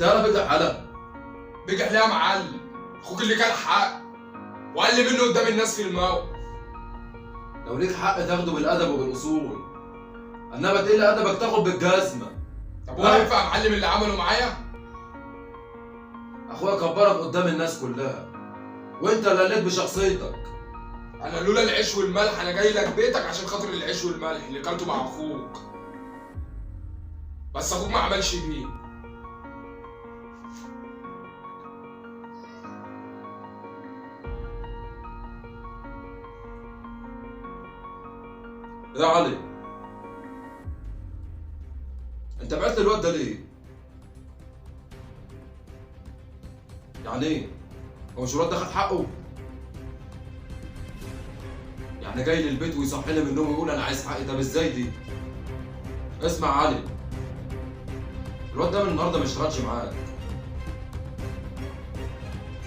انت يالا بجح على بجح ليه يا معلم؟ اخوك اللي كان حق وقال لي منه قدام الناس في الموقف. لو ليك حق تاخده بالادب وبالاصول، انما تقل ادبك تاخد بالجزمه. طب هو ينفع يا معلم اللي عمله معايا؟ اخويا كبرك قدام الناس كلها وانت اللي قلت بشخصيتك. انا لولا العيش والملح انا جاي لك بيتك عشان خاطر العيش والملح اللي كلته مع اخوك، بس اخوك ما عملش بيه. يا علي، انت بعت الواد ده ليه؟ يعني ايه؟ هو مش الواد ده خد حقه؟ يعني جاي للبيت ويصحيني من النوم ويقول انا عايز حقي؟ طب ازاي دي؟ اسمع يا علي، الواد ده من النهارده ما اشتغلش معاك.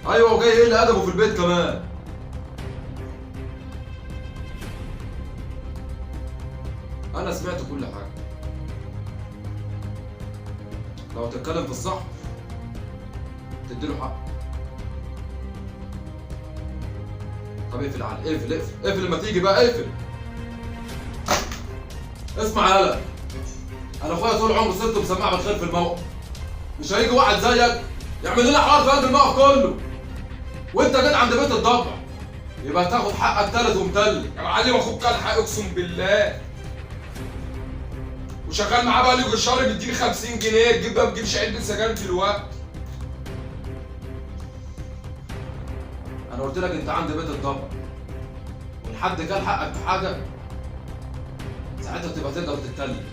ايوه، وجاي يقل ادبه في البيت كمان. انا سمعت كل حاجه. لو تتكلم في الصح تديله حق. طب اقفل يا علي، اقفل اقفل اقفل لما تيجي بقى، اقفل. اسمع يالا، انا اخويا طول عمره سبته مسمع بالخير في الموقف. مش هيجي واحد زيك يعمل لنا حوار في قلب الموقف كله، وانت جيت عند بيت الضبع يبقى تاخد حقك تالت ومتلت. يا معلم اخوك كان حق اقسم بالله، وشغال معاه بقى لي شهر بيديني 50 جنيه تجيب بقى ما تجيبش علبه سجاير دلوقتي. انا قلت لك انت عند بيت الضبع، والحد كان حقك في حاجه ساعتها تبقى تقدر تتكلم.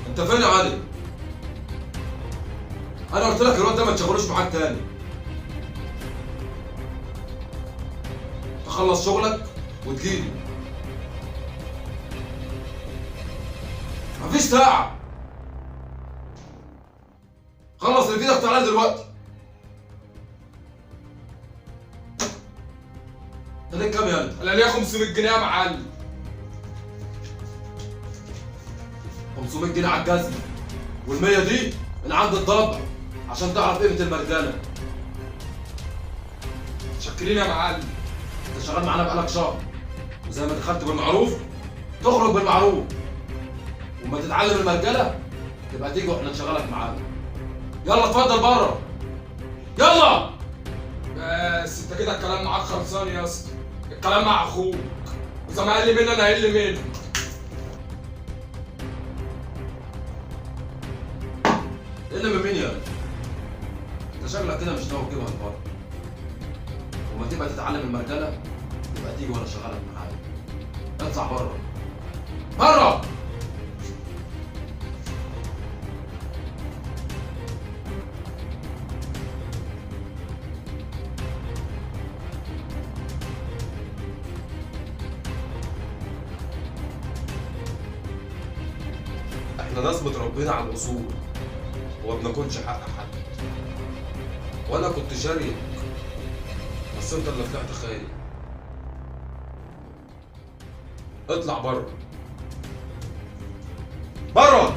انت فين يا علي؟ انا قلت لك الواد ده ما تشغلوش معاك تاني. تخلص شغلك وتجيلي. مفيش ساعة. خلص اللي في ايدك تعالى دلوقتي. انت ليك كام يالا؟ انا ليا 500 جنيه يا معلم. 500 جنيه على الجزمة، وال100 دي من عند الضبع عشان تعرف قيمة المرجلة. شكرين يا معلم. انت شغال معانا بقالك شهر، وزي ما دخلت بالمعروف تخرج بالمعروف، وما تتعلم المرجلة تبقى تيجي واحنا نشغلك معانا. يلا اتفضل بره. يلا. بس انت كده الكلام معاك خلصان يا اسطى، الكلام مع اخوك، واذا ما قل مني انا هقل منه. ايه اللي من مين يا؟ انت شكلك كده مش ناوي تجيبها لبره، وما تبقى تتعلم المرجلة تبقى تيجي وانا اشغلك معايا. اطلع بره. بره. احنا ناس متربيين على الاصول وما بناكلش حق حد، وانا كنت شاريك بس انت اللي طلعت خايف. اطلع بره. بره.